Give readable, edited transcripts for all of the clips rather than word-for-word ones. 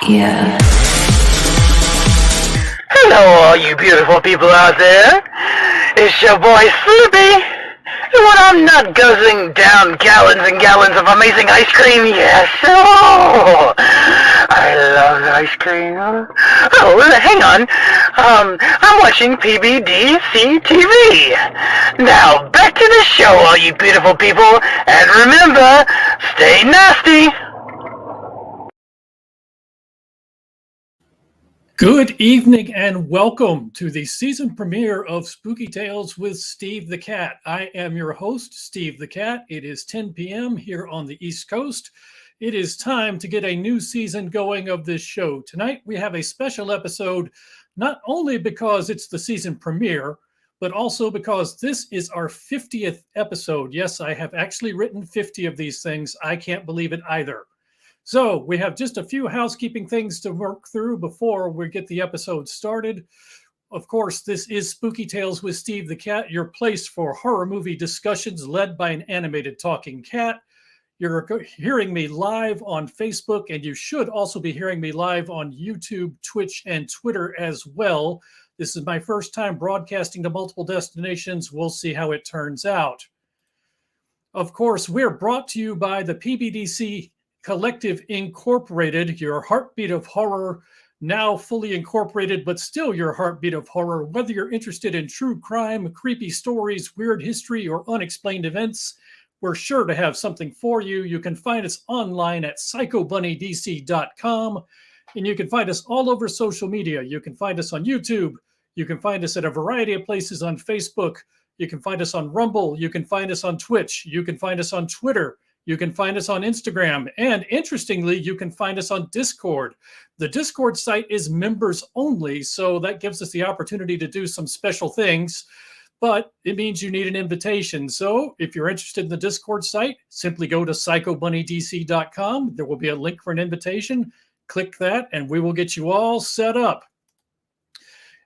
Yeah. Hello, all you beautiful people out there. It's your boy Sleepy. And when I'm not guzzling down gallons and gallons of amazing ice cream, yes, oh, I love ice cream. Oh, hang on. I'm watching PBDC TV. Now, back to the show, all you beautiful people. And remember, stay nasty. Good evening and welcome to the season premiere of Spooky Tales with Steve the Cat. I am your host, Steve the Cat. It is 10 p.m. here on the East Coast. It is time to get a new season going of this show. Tonight we have a special episode, not only because it's the season premiere, but also because this is our 50th episode. Yes, I have actually written 50 of these things. I can't believe it either. So we have just a few housekeeping things to work through before we get the episode started. Of course, this is Spooky Tales with Steve the Cat, your place for horror movie discussions led by an animated talking cat. You're hearing me live on Facebook, and you should also be hearing me live on YouTube, Twitch, and Twitter as well. This is my first time broadcasting to multiple destinations. We'll see how it turns out. Of course, we're brought to you by the PBDC Collective Incorporated, your heartbeat of horror, now fully incorporated, but still your heartbeat of horror. Whether you're interested in true crime, creepy stories, weird history, or unexplained events, we're sure to have something for you. You can find us online at psychobunnydc.com, and you can find us all over social media. You can find us on YouTube. You can find us at a variety of places on Facebook. You can find us on Rumble. You can find us on Twitch. You can find us on Twitter. You can find us on Instagram, and interestingly, you can find us on Discord. The Discord site is members only, so that gives us the opportunity to do some special things, but it means you need an invitation. So if you're interested in the Discord site, simply go to psychobunnydc.com. There will be a link for an invitation. Click that, and we will get you all set up.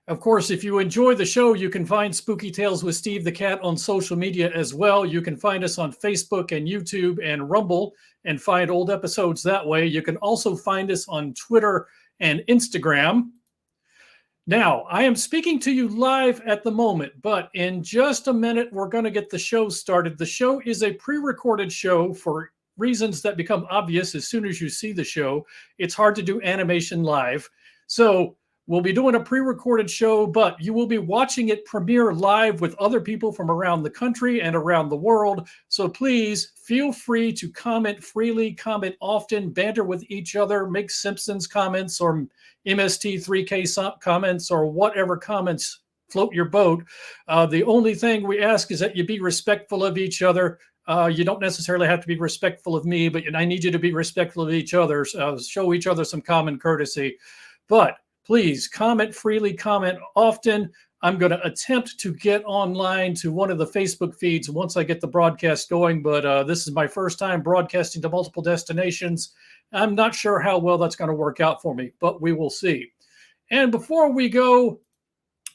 Of course, if you enjoy the show, you can find Spooky Tales with Steve the Cat on social media as well. You can find us on Facebook and YouTube and Rumble and find old episodes that way. You can also find us on Twitter and Instagram. Now, I am speaking to you live at the moment, but in just a minute, we're going to get the show started. The show is a pre-recorded show for reasons that become obvious as soon as you see the show. It's hard to do animation live. So we'll be doing a pre-recorded show, but you will be watching it premiere live with other people from around the country and around the world. So please feel free to comment freely, comment often, banter with each other, make Simpsons comments or MST3K comments or whatever comments float your boat. The only thing we ask is that you be respectful of each other. You don't necessarily have to be respectful of me, but I need you to be respectful of each other. Show each other some common courtesy. But please comment freely, comment often. I'm going to attempt to get online to one of the Facebook feeds once I get the broadcast going, but this is my first time broadcasting to multiple destinations. I'm not sure how well that's going to work out for me, but we will see. And before we go,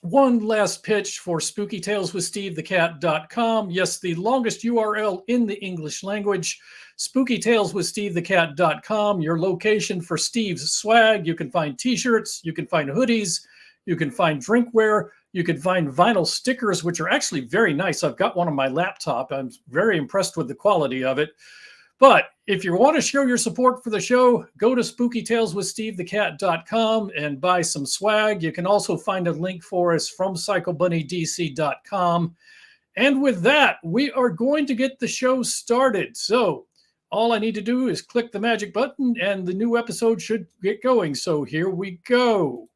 one last pitch for spookytaleswithstevethecat.com. Yes, the longest URL in the English language. spookytaleswithstevethecat.com, your location for Steve's swag. You can find t-shirts, you can find hoodies, you can find drinkware, you can find vinyl stickers, which are actually very nice. I've got one on my laptop. I'm very impressed with the quality of it. But if you want to show your support for the show, go to spookytaleswithstevethecat.com and buy some swag. You can also find a link for us from psychobunnydc.com. And with that, we are going to get the show started. So all I need to do is click the magic button and the new episode should get going. So here we go.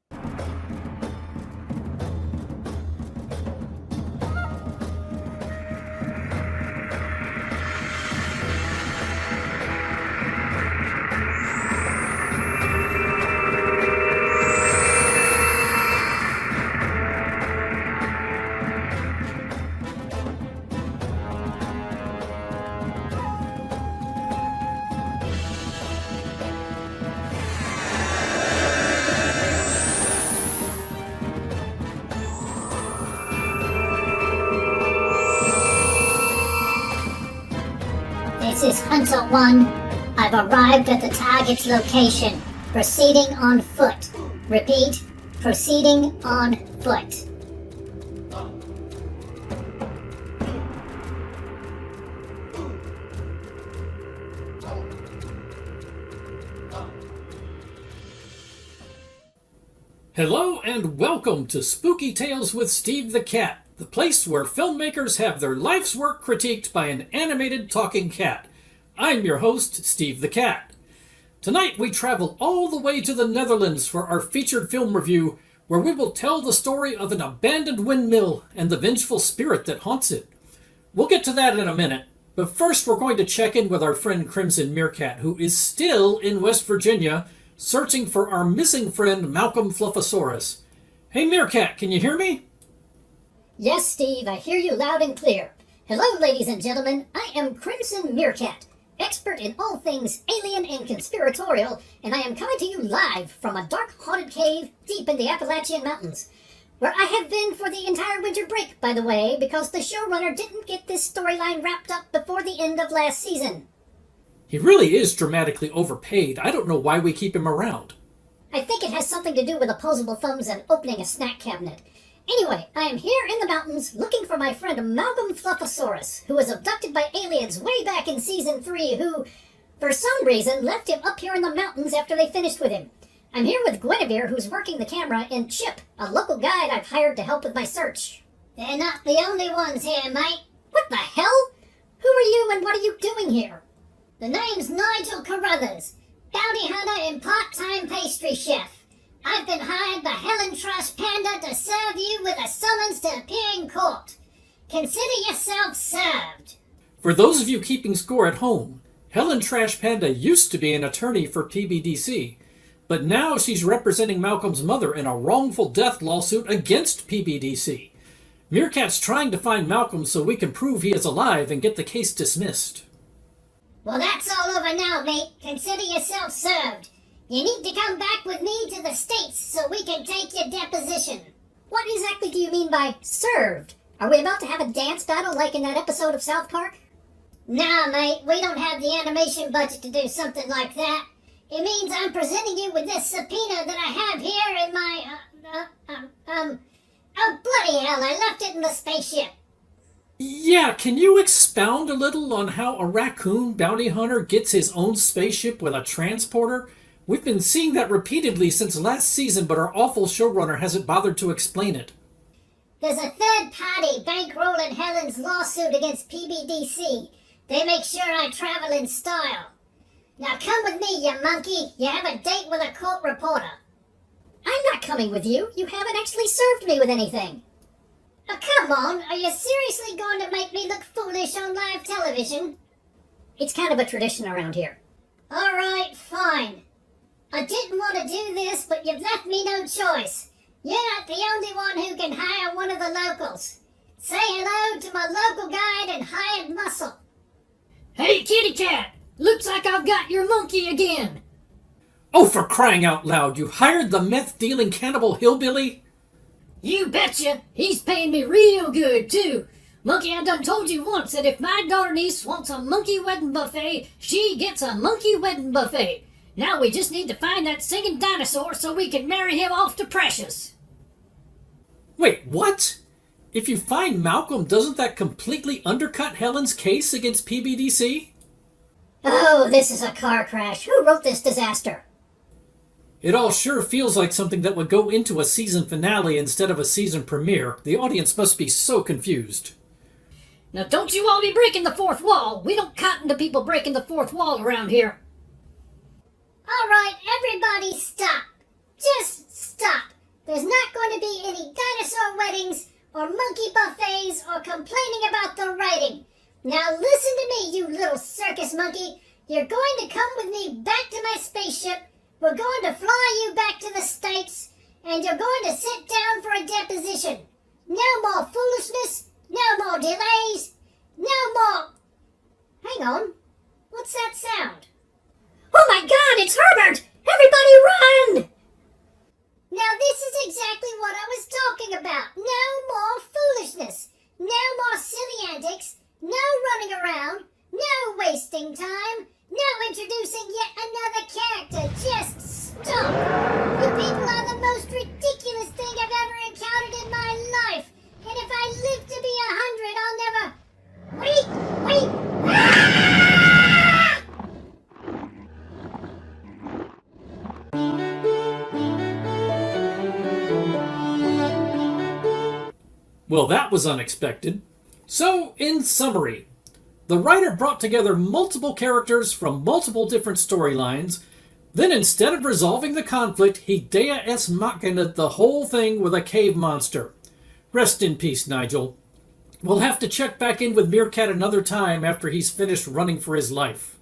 This is Hunter 1. I've arrived at the target's location. Proceeding on foot. Repeat, proceeding on foot. Hello and welcome to Spooky Tales with Steve the Cat, the place where filmmakers have their life's work critiqued by an animated talking cat. I'm your host, Steve the Cat. Tonight we travel all the way to the Netherlands for our featured film review, where we will tell the story of an abandoned windmill and the vengeful spirit that haunts it. We'll get to that in a minute, but first we're going to check in with our friend Crimson Meerkat, who is still in West Virginia, searching for our missing friend Malcolm Fluffosaurus. Hey Meerkat, can you hear me? Yes, Steve, I hear you loud and clear. Hello, ladies and gentlemen. I am Crimson Meerkat, expert in all things alien and conspiratorial, and I am coming to you live from a dark, haunted cave deep in the Appalachian Mountains, where I have been for the entire winter break, by the way, because the showrunner didn't get this storyline wrapped up before the end of last season. He really is dramatically overpaid. I don't know why we keep him around. I think it has something to do with opposable thumbs and opening a snack cabinet. Anyway, I am here in the mountains looking for my friend Malcolm Fluffosaurus, who was abducted by aliens way back in Season 3, who, for some reason, left him up here in the mountains after they finished with him. I'm here with Guinevere, who's working the camera, and Chip, a local guide I've hired to help with my search. They're not the only ones here, mate. What the hell? Who are you and what are you doing here? The name's Nigel Carruthers, bounty hunter and part-time pastry chef. I've been hired by Helen Trash Panda to serve you with a summons to appear in court. Consider yourself served. For those of you keeping score at home, Helen Trash Panda used to be an attorney for PBDC, but now she's representing Malcolm's mother in a wrongful death lawsuit against PBDC. Meerkat's trying to find Malcolm so we can prove he is alive and get the case dismissed. Well, that's all over now, mate. Consider yourself served. You need to come back with me to the States so we can take your deposition. What exactly do you mean by served? Are we about to have a dance battle like in that episode of South Park? Nah, mate, we don't have the animation budget to do something like that. It means I'm presenting you with this subpoena that I have here in my, oh, bloody hell, I left it in the spaceship. Yeah, can you expound a little on how a raccoon bounty hunter gets his own spaceship with a transporter? We've been seeing that repeatedly since last season, but our awful showrunner hasn't bothered to explain it. There's a third party bankrolling Helen's lawsuit against PBDC. They make sure I travel in style. Now come with me, you monkey. You have a date with a court reporter. I'm not coming with you. You haven't actually served me with anything. Oh, come on. Are you seriously going to make me look foolish on live television? It's kind of a tradition around here. All right, fine. I didn't want to do this, but you've left me no choice. You're not the only one who can hire one of the locals. Say hello to my local guide and hired muscle. Hey, kitty cat! Looks like I've got your monkey again. Oh, for crying out loud, you hired the meth-dealing cannibal hillbilly? You betcha! He's paying me real good, too. Monkey, I done told you once that if my daughter niece wants a monkey wedding buffet, she gets a monkey wedding buffet. Now we just need to find that singing dinosaur so we can marry him off to Precious. Wait, what? If you find Malcolm, doesn't that completely undercut Helen's case against PBDC? Oh, this is a car crash. Who wrote this disaster? It all sure feels like something that would go into a season finale instead of a season premiere. The audience must be so confused. Now don't you all be breaking the fourth wall. We don't cotton to people breaking the fourth wall around here. All right, everybody stop. Just stop. There's not going to be any dinosaur weddings or monkey buffets or complaining about the writing. Now listen to me, you little circus monkey. You're going to come with me back to my spaceship. We're going to fly you back to the States, and you're going to sit down for a deposition. No more foolishness, no more delays, no more... Hang on, what's that sound? Oh my God, it's Herbert! Everybody run! Now this is exactly what I was talking about. No more foolishness, no more silly antics, no running around, no wasting Well, that was unexpected. So, in summary, the writer brought together multiple characters from multiple different storylines. Then instead of resolving the conflict, he Dea es Machina'd the whole thing with a cave monster. Rest in peace, Nigel. We'll have to check back in with Meerkat another time after he's finished running for his life.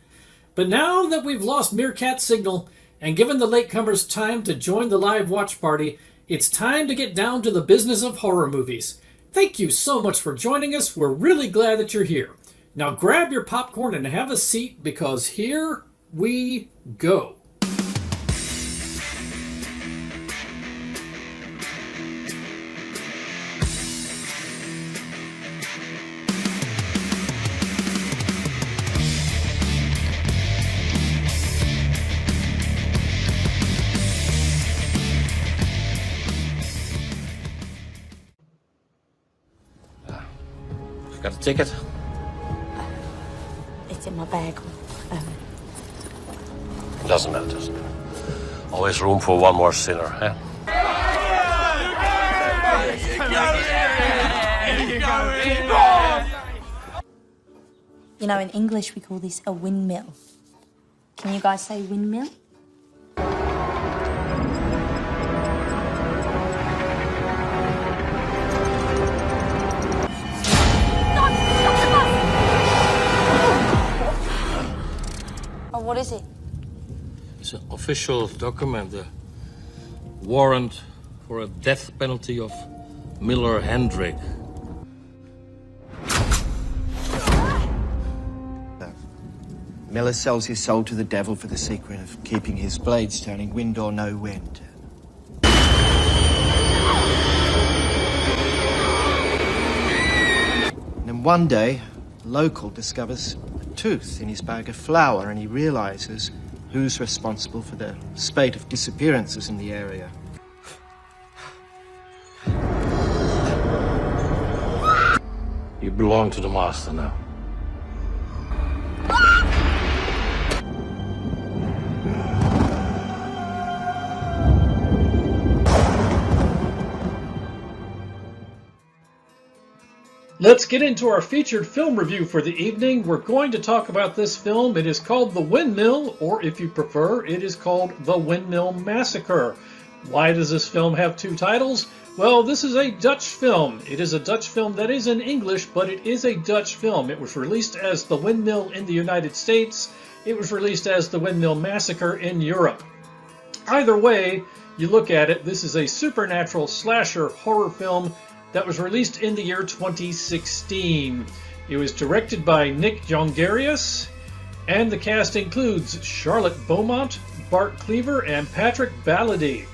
But now that we've lost Meerkat's signal and given the latecomers time to join the live watch party, it's time to get down to the business of horror movies. Thank you so much for joining us. We're really glad that you're here. Now grab your popcorn and have a seat because here we go. Got a ticket? It's in my bag. Doesn't matter. Always room for one more sinner, eh? You know, in English we call this a windmill. Can you guys say windmill? Oh, what is it? It's an official document, a warrant for a death penalty of Miller Hendrick. Miller sells his soul to the devil for the secret of keeping his blades turning wind or no wind. And then one day, a local discovers a tooth in his bag of flour and he realizes who's responsible for the spate of disappearances in the area. You belong to the master now. Let's get into our featured film review for the evening. We're going to talk about this film. It is called The Windmill, or if you prefer, it is called The Windmill Massacre. Why does this film have two titles? Well, this is a Dutch film. It is a Dutch film that is in English, but it is a Dutch film. It was released as The Windmill in the United States. It was released as The Windmill Massacre in Europe. Either way you look at it, this is a supernatural slasher horror film that was released in the year 2016. It was directed by Nick Jongerius, and the cast includes Charlotte Beaumont, Bart Cleaver, and Patrick Balady.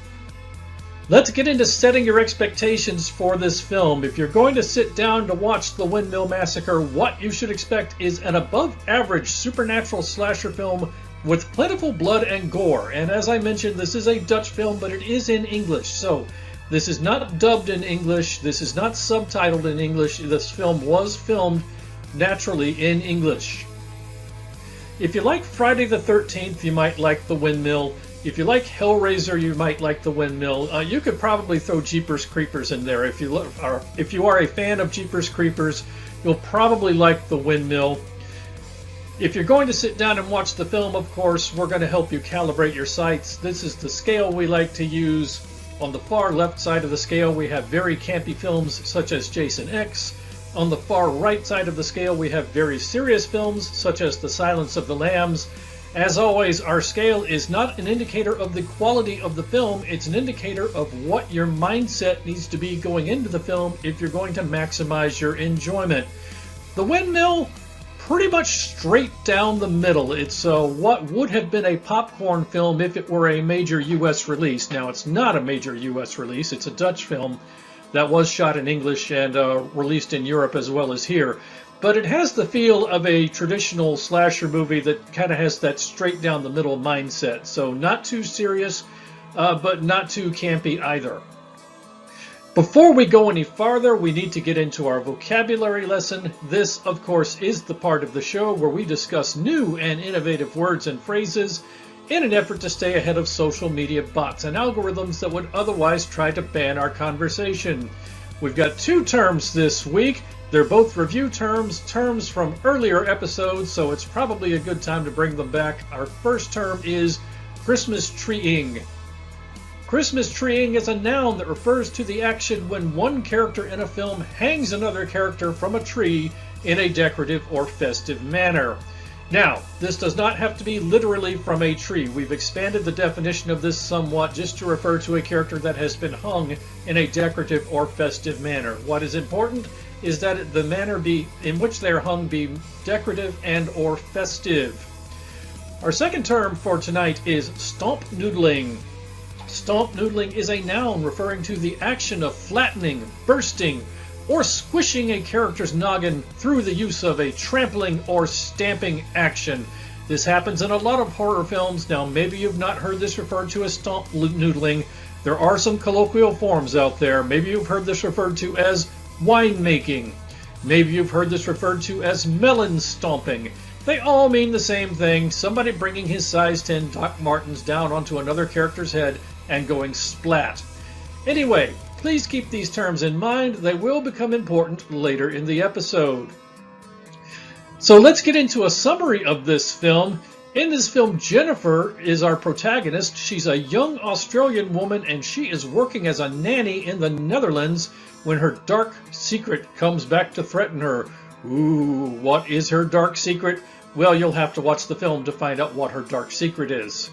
Let's get into setting your expectations for this film. If you're going to sit down to watch The Windmill Massacre, what you should expect is an above-average supernatural slasher film with plentiful blood and gore. And as I mentioned, this is a Dutch film, but it is in English, so this is not dubbed in English. This is not subtitled in English. This film was filmed naturally in English. If you like Friday the 13th, you might like The Windmill. If you like Hellraiser, you might like The Windmill. You could probably throw Jeepers Creepers in there. If you are a fan of Jeepers Creepers, you'll probably like The Windmill. If you're going to sit down and watch the film, of course, we're going to help you calibrate your sights. This is the scale we like to use. On the far left side of the scale, we have very campy films such as Jason X. On the far right side of the scale, we have very serious films such as The Silence of the Lambs. As always, our scale is not an indicator of the quality of the film. It's an indicator of what your mindset needs to be going into the film if you're going to maximize your enjoyment. The Windmill, pretty much straight down the middle. It's what would have been a popcorn film if it were a major U.S. release. Now, it's not a major U.S. release. It's a Dutch film that was shot in English and released in Europe as well as here. But it has the feel of a traditional slasher movie that kind of has that straight down the middle mindset. So not too serious, but not too campy either. Before we go any farther, we need to get into our vocabulary lesson. This, of course, is the part of the show where we discuss new and innovative words and phrases in an effort to stay ahead of social media bots and algorithms that would otherwise try to ban our conversation. We've got two terms this week. They're both review terms from earlier episodes, so it's probably a good time to bring them back. Our first term is Christmas treeing. Christmas treeing is a noun that refers to the action when one character in a film hangs another character from a tree in a decorative or festive manner. Now, this does not have to be literally from a tree. We've expanded the definition of this somewhat just to refer to a character that has been hung in a decorative or festive manner. What is important is that the manner in which they are hung be decorative and or festive. Our second term for tonight is stomp noodling. Stomp noodling is a noun referring to the action of flattening, bursting, or squishing a character's noggin through the use of a trampling or stamping action. This happens in a lot of horror films. Now, maybe you've not heard this referred to as stomp noodling. There are some colloquial forms out there. Maybe you've heard this referred to as winemaking. Maybe you've heard this referred to as melon stomping. They all mean the same thing, somebody bringing his size 10 Doc Martens down onto another character's head and going splat. Anyway, please keep these terms in mind. They will become important later in the episode. So let's get into a summary of this film. In this film, Jennifer is our protagonist. She's a young Australian woman and she is working as a nanny in the Netherlands when her dark secret comes back to threaten her. Ooh, what is her dark secret? Well, you'll have to watch the film to find out what her dark secret is.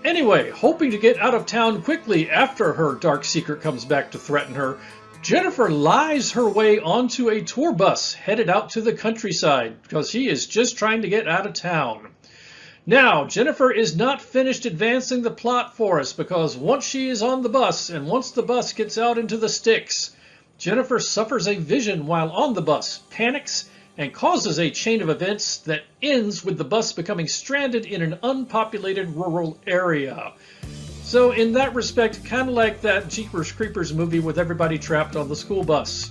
Anyway, hoping to get out of town quickly after her dark secret comes back to threaten her, Jennifer lies her way onto a tour bus headed out to the countryside because she is just trying to get out of town. Now, Jennifer is not finished advancing the plot for us because once she is on the bus and once the bus gets out into the sticks, Jennifer suffers a vision while on the bus, panics, and causes a chain of events that ends with the bus becoming stranded in an unpopulated rural area. So in that respect, kind of like that Jeepers Creepers movie with everybody trapped on the school bus.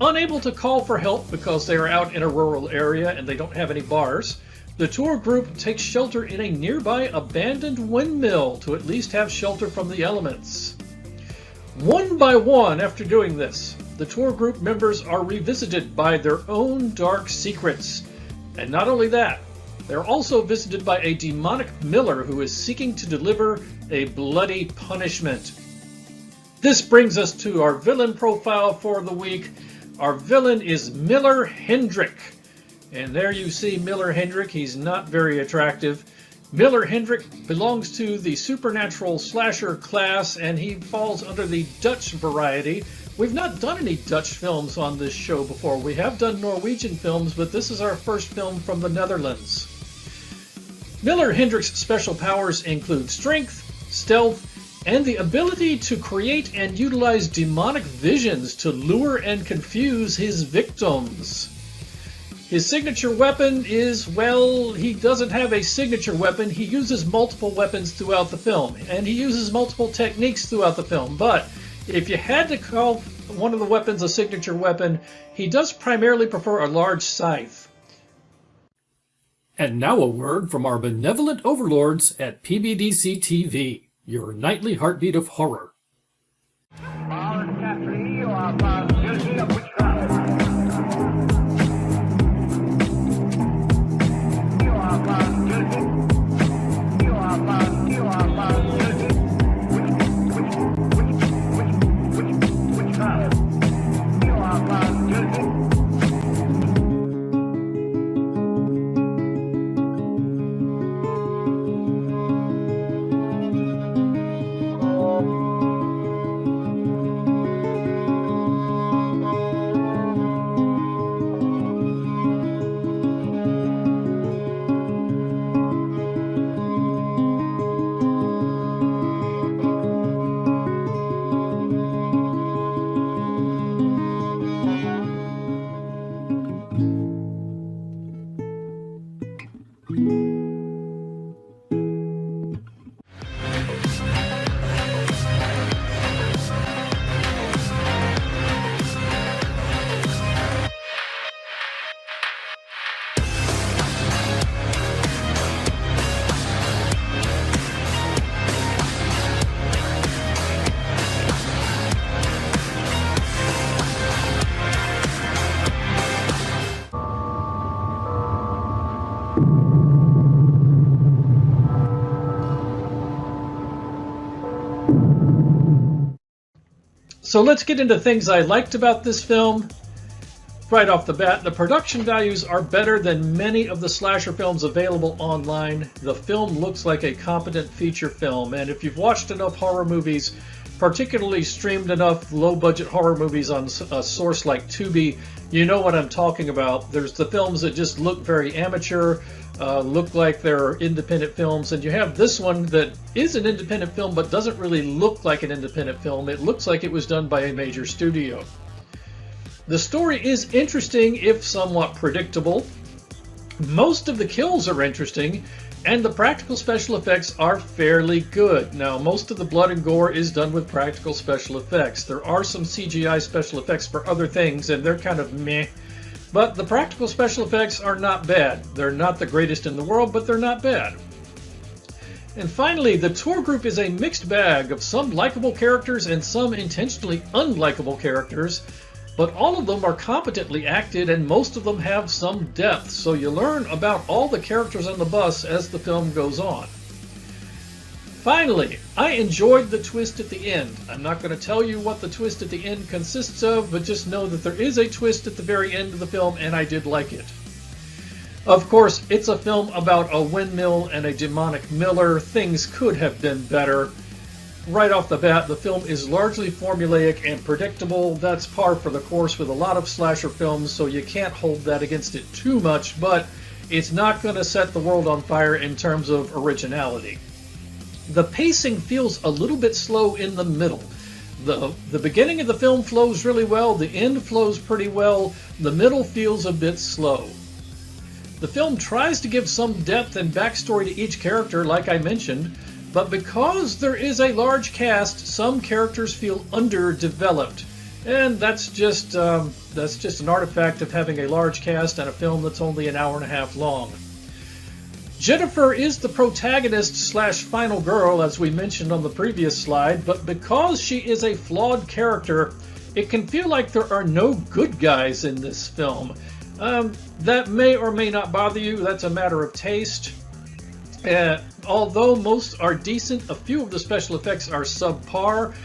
Unable to call for help because they are out in a rural area and they don't have any bars, the tour group takes shelter in a nearby abandoned windmill to at least have shelter from the elements. One by one, after doing this, the tour group members are revisited by their own dark secrets. And not only that, they're also visited by a demonic miller who is seeking to deliver a bloody punishment. This brings us to our villain profile for the week. Our villain is Miller Hendrick. And there you see Miller Hendrick. He's not very attractive. Miller Hendrick belongs to the supernatural slasher class, and he falls under the Dutch variety. We've not done any Dutch films on this show before. We have done Norwegian films, but this is our first film from the Netherlands. Miller Hendrick's special powers include strength, stealth, and the ability to create and utilize demonic visions to lure and confuse his victims. His signature weapon is, well, he doesn't have a signature weapon. He uses multiple weapons throughout the film, and he uses multiple techniques throughout the film. But if you had to call one of the weapons a signature weapon, he does primarily prefer a large scythe. And now a word from our benevolent overlords at PBDC TV, your nightly heartbeat of horror. You are found guilty of witchcraft. You are found guilty. You are found guilty. Witchcraft. You are found guilty. So let's get into things I liked about this film. Right off the bat, the production values are better than many of the slasher films available online. The film looks like a competent feature film, and if you've watched enough horror movies, particularly streamed enough low-budget horror movies on a source like Tubi, you know what I'm talking about. There's the films that just look very amateur, look like they're independent films, and you have this one that is an independent film but doesn't really look like an independent film. It looks like it was done by a major studio. The story is interesting, if somewhat predictable. Most of the kills are interesting, and the practical special effects are fairly good. Now, most of the blood and gore is done with practical special effects. There are some CGI special effects for other things, and they're kind of meh. But the practical special effects are not bad. They're not the greatest in the world, but they're not bad. And finally, the tour group is a mixed bag of some likable characters and some intentionally unlikable characters. But all of them are competently acted, and most of them have some depth, so you learn about all the characters on the bus as the film goes on. Finally, I enjoyed the twist at the end. I'm not going to tell you what the twist at the end consists of, but just know that there is a twist at the very end of the film, and I did like it. Of course, it's a film about a windmill and a demonic miller. Things could have been better. Right off the bat, the film is largely formulaic and predictable. That's par for the course with a lot of slasher films, so you can't hold that against it too much, but it's not going to set the world on fire in terms of originality. The pacing feels a little bit slow in the middle. The beginning of the film flows really well, the end flows pretty well, the middle feels a bit slow. The film tries to give some depth and backstory to each character, like I mentioned, but because there is a large cast, some characters feel underdeveloped. And that's just an artifact of having a large cast and a film that's only an hour and a half long. Jennifer is the protagonist / final girl, as we mentioned on the previous slide, but because she is a flawed character, it can feel like there are no good guys in this film. That may or may not bother you. That's a matter of taste. Although most are decent, a few of the special effects are subpar.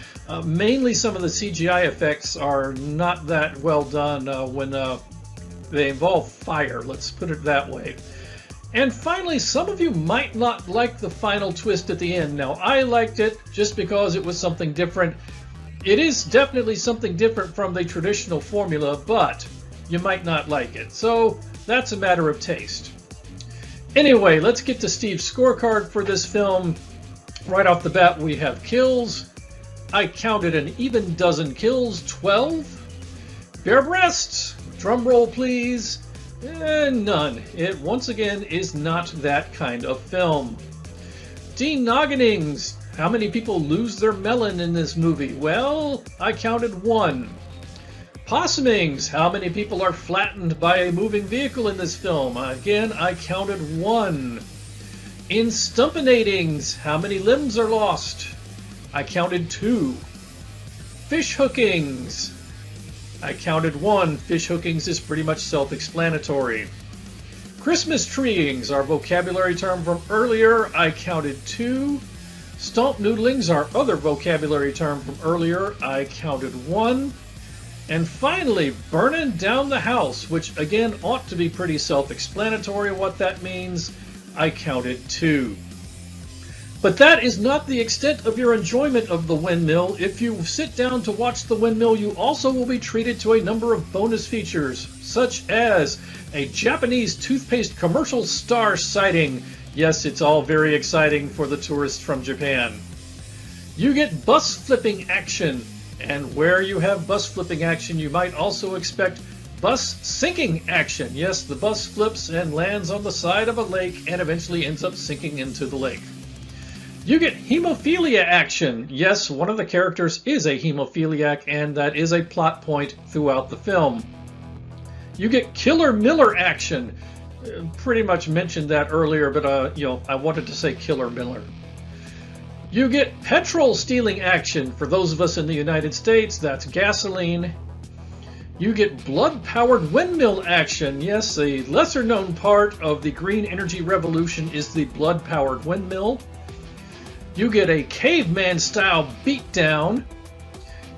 Mainly some of the CGI effects are not that well done when they involve fire, let's put it that way. And finally, some of you might not like the final twist at the end. Now, I liked it just because it was something different. It is definitely something different from the traditional formula, but you might not like it. So that's a matter of taste. Anyway, let's get to Steve's scorecard for this film. Right off the bat, we have kills. I counted an even dozen kills, 12. Bare breasts, drum roll please, and none. It, once again, is not that kind of film. Denogginings, how many people lose their melon in this movie? Well, I counted 1. Possumings, how many people are flattened by a moving vehicle in this film? Again, I counted 1. In Stumpinatings, how many limbs are lost? I counted 2. Fish hookings, I counted 1. Fish hookings is pretty much self-explanatory. Christmas treeings, our vocabulary term from earlier, I counted 2. Stomp noodlings, our other vocabulary term from earlier, I counted 1. And finally, burning down the house, which again ought to be pretty self-explanatory what that means, I counted 2. But that is not the extent of your enjoyment of The Windmill. If you sit down to watch The Windmill, you also will be treated to a number of bonus features, such as a Japanese toothpaste commercial star sighting. Yes, it's all very exciting for the tourists from Japan. You get bus flipping action. And where you have bus flipping action, you might also expect bus sinking action. Yes, the bus flips and lands on the side of a lake and eventually ends up sinking into the lake. You get hemophilia action. Yes, one of the characters is a hemophiliac, and that is a plot point throughout the film. You get Killer Miller action. Pretty much mentioned that earlier, but I wanted to say Killer Miller. You get petrol stealing action. For those of us in the United States, that's gasoline. You get blood-powered windmill action. Yes, a lesser-known part of the green energy revolution is the blood-powered windmill. You get a caveman-style beatdown.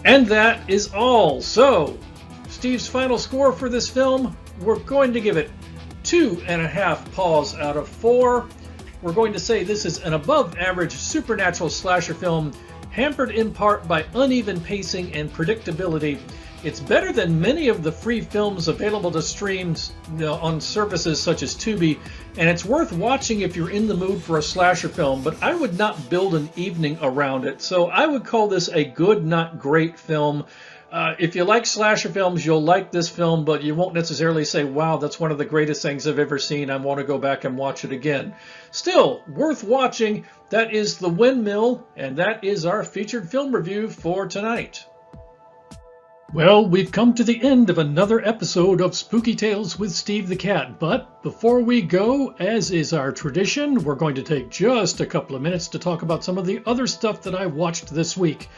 And that is all. So, Steve's final score for this film, we're going to give it 2.5 paws out of 4. We're going to say this is an above-average supernatural slasher film, hampered in part by uneven pacing and predictability. It's better than many of the free films available to stream on services such as Tubi, and it's worth watching if you're in the mood for a slasher film, but I would not build an evening around it. So I would call this a good, not great film. If you like slasher films, you'll like this film, but you won't necessarily say, wow, that's one of the greatest things I've ever seen. I want to go back and watch it again. Still, worth watching. That is The Windmill, and that is our featured film review for tonight. Well, we've come to the end of another episode of Spooky Tales with Steve the Cat, but before we go, as is our tradition, we're going to take just a couple of minutes to talk about some of the other stuff that I watched this week.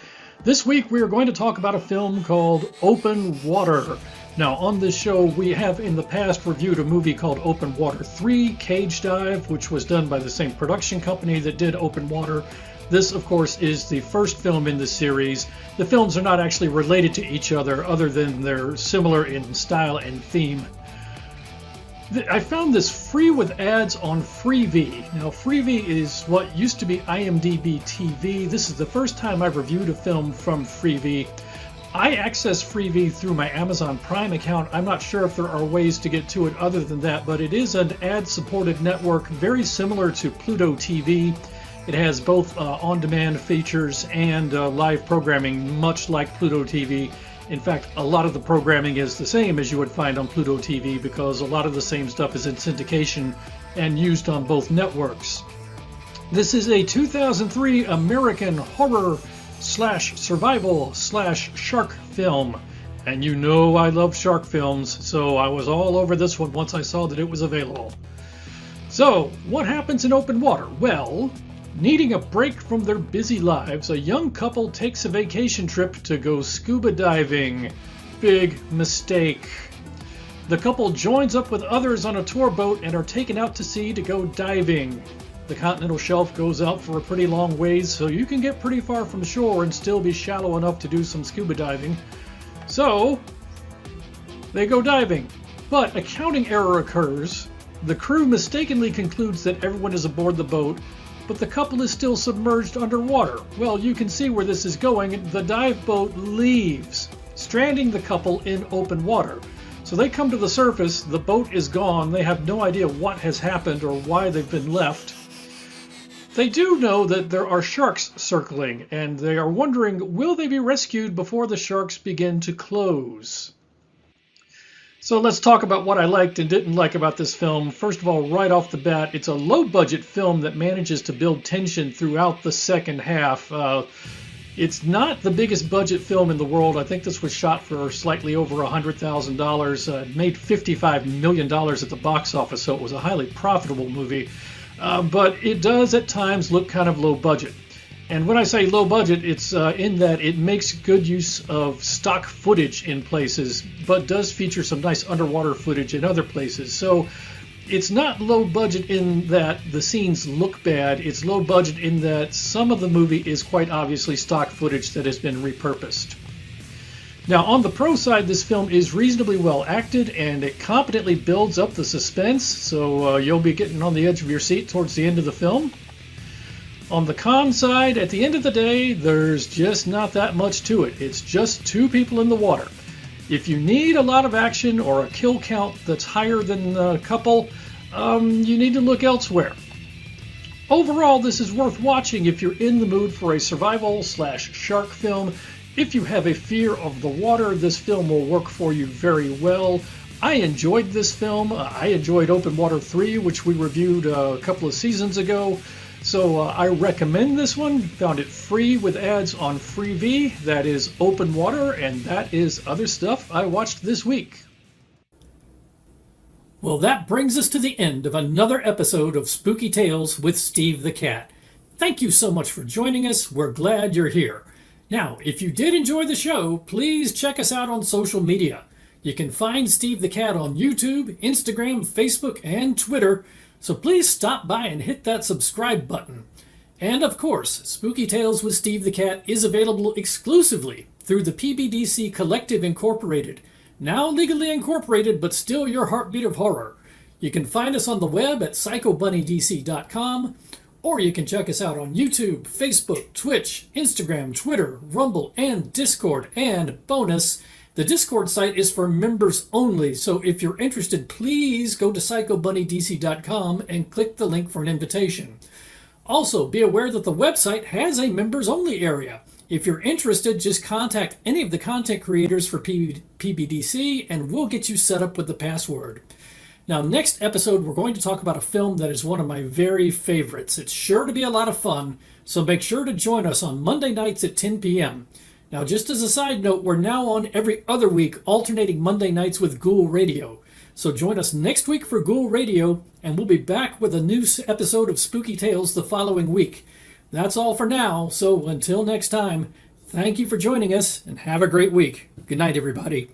This week we are going to talk about a film called Open Water. Now, on this show, we have in the past reviewed a movie called Open Water 3, Cage Dive, which was done by the same production company that did Open Water. This, of course, is the first film in the series. The films are not actually related to each other than they're similar in style and theme. I found this free with ads on Freevee. Now, Freevee is what used to be IMDb TV. This is the first time I've reviewed a film from Freevee. I access Freevee through my Amazon Prime account. I'm not sure if there are ways to get to it other than that, but it is an ad-supported network very similar to Pluto TV. It has both on-demand features and live programming, much like Pluto TV. In fact, a lot of the programming is the same as you would find on Pluto TV because a lot of the same stuff is in syndication and used on both networks. This is a 2003 American horror/survival/shark film. And you know I love shark films, so I was all over this one once I saw that it was available. So, what happens in Open Water? Well, needing a break from their busy lives, a young couple takes a vacation trip to go scuba diving. Big mistake. The couple joins up with others on a tour boat and are taken out to sea to go diving. The continental shelf goes out for a pretty long ways, so you can get pretty far from shore and still be shallow enough to do some scuba diving. So, they go diving. But a counting error occurs. The crew mistakenly concludes that everyone is aboard the boat, but the couple is still submerged underwater. Well, you can see where this is going. The dive boat leaves, stranding the couple in open water. So they come to the surface, the boat is gone, they have no idea what has happened or why they've been left. They do know that there are sharks circling, and they are wondering, will they be rescued before the sharks begin to close? So let's talk about what I liked and didn't like about this film. First of all, right off the bat, it's a low-budget film that manages to build tension throughout the second half. It's not the biggest budget film in the world. I think this was shot for slightly over $100,000. Made $55 million at the box office, so it was a highly profitable movie. But it does at times look kind of low budget. And when I say low budget, it's in that it makes good use of stock footage in places, but does feature some nice underwater footage in other places. So it's not low budget in that the scenes look bad. It's low budget in that some of the movie is quite obviously stock footage that has been repurposed. Now, on the pro side, this film is reasonably well acted, and it competently builds up the suspense, so you'll be getting on the edge of your seat towards the end of the film. On the con side, at the end of the day, there's just not that much to it. It's just two people in the water. If you need a lot of action or a kill count that's higher than a couple, you need to look elsewhere. Overall, this is worth watching if you're in the mood for a survival/shark film. If you have a fear of the water, this film will work for you very well. I enjoyed this film. I enjoyed Open Water 3, which we reviewed a couple of seasons ago. So I recommend this one. Found it free with ads on Freevee. That is Open Water, and that is other stuff I watched this week. Well, that brings us to the end of another episode of Spooky Tales with Steve the Cat. Thank you so much for joining us. We're glad you're here. Now, if you did enjoy the show, please check us out on social media. You can find Steve the Cat on YouTube, Instagram, Facebook, and Twitter. So please stop by and hit that subscribe button. And of course, Spooky Tales with Steve the Cat is available exclusively through the PBDC Collective Incorporated, now legally incorporated but still your heartbeat of horror. You can find us on the web at psychobunnydc.com, or you can check us out on YouTube, Facebook, Twitch, Instagram, Twitter, Rumble, and Discord. And bonus, the Discord site is for members only, so if you're interested, please go to psychobunnydc.com and click the link for an invitation. Also, be aware that the website has a members only area. If you're interested, just contact any of the content creators for PBDC and we'll get you set up with the password. Now, next episode, we're going to talk about a film that is one of my very favorites. It's sure to be a lot of fun, so make sure to join us on Monday nights at 10 p.m. Now, just as a side note, we're now on every other week, alternating Monday nights with Ghoul Radio. So join us next week for Ghoul Radio, and we'll be back with a new episode of Spooky Tales the following week. That's all for now, so until next time, thank you for joining us, and have a great week. Good night, everybody.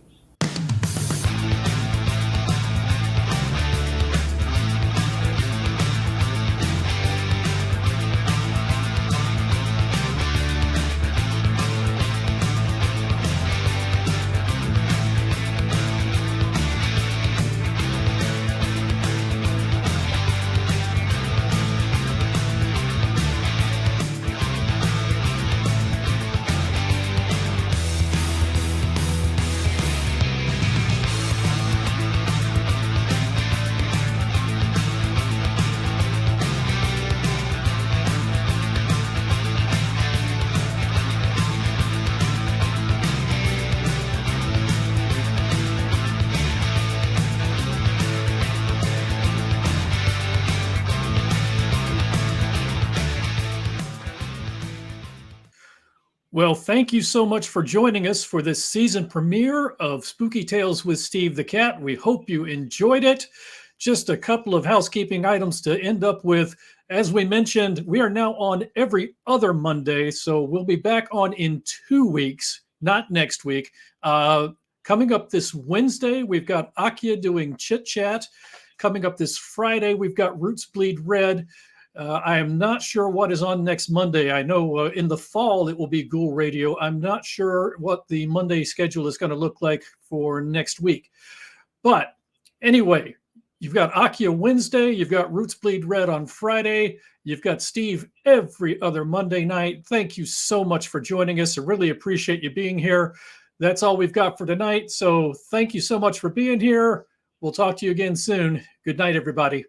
Well, thank you so much for joining us for this season premiere of Spooky Tales with Steve the Cat. We hope you enjoyed it. Just a couple of housekeeping items to end up with. As we mentioned, we are now on every other Monday, so we'll be back on in 2 weeks, not next week. Coming up this Wednesday, we've got Akia doing Chit Chat. Coming up this Friday, we've got Roots Bleed Red. I am not sure what is on next Monday. I know in the fall it will be Ghoul Radio. I'm not sure what the Monday schedule is going to look like for next week. But anyway, you've got Akia Wednesday. You've got Roots Bleed Red on Friday. You've got Steve every other Monday night. Thank you so much for joining us. I really appreciate you being here. That's all we've got for tonight. So thank you so much for being here. We'll talk to you again soon. Good night, everybody.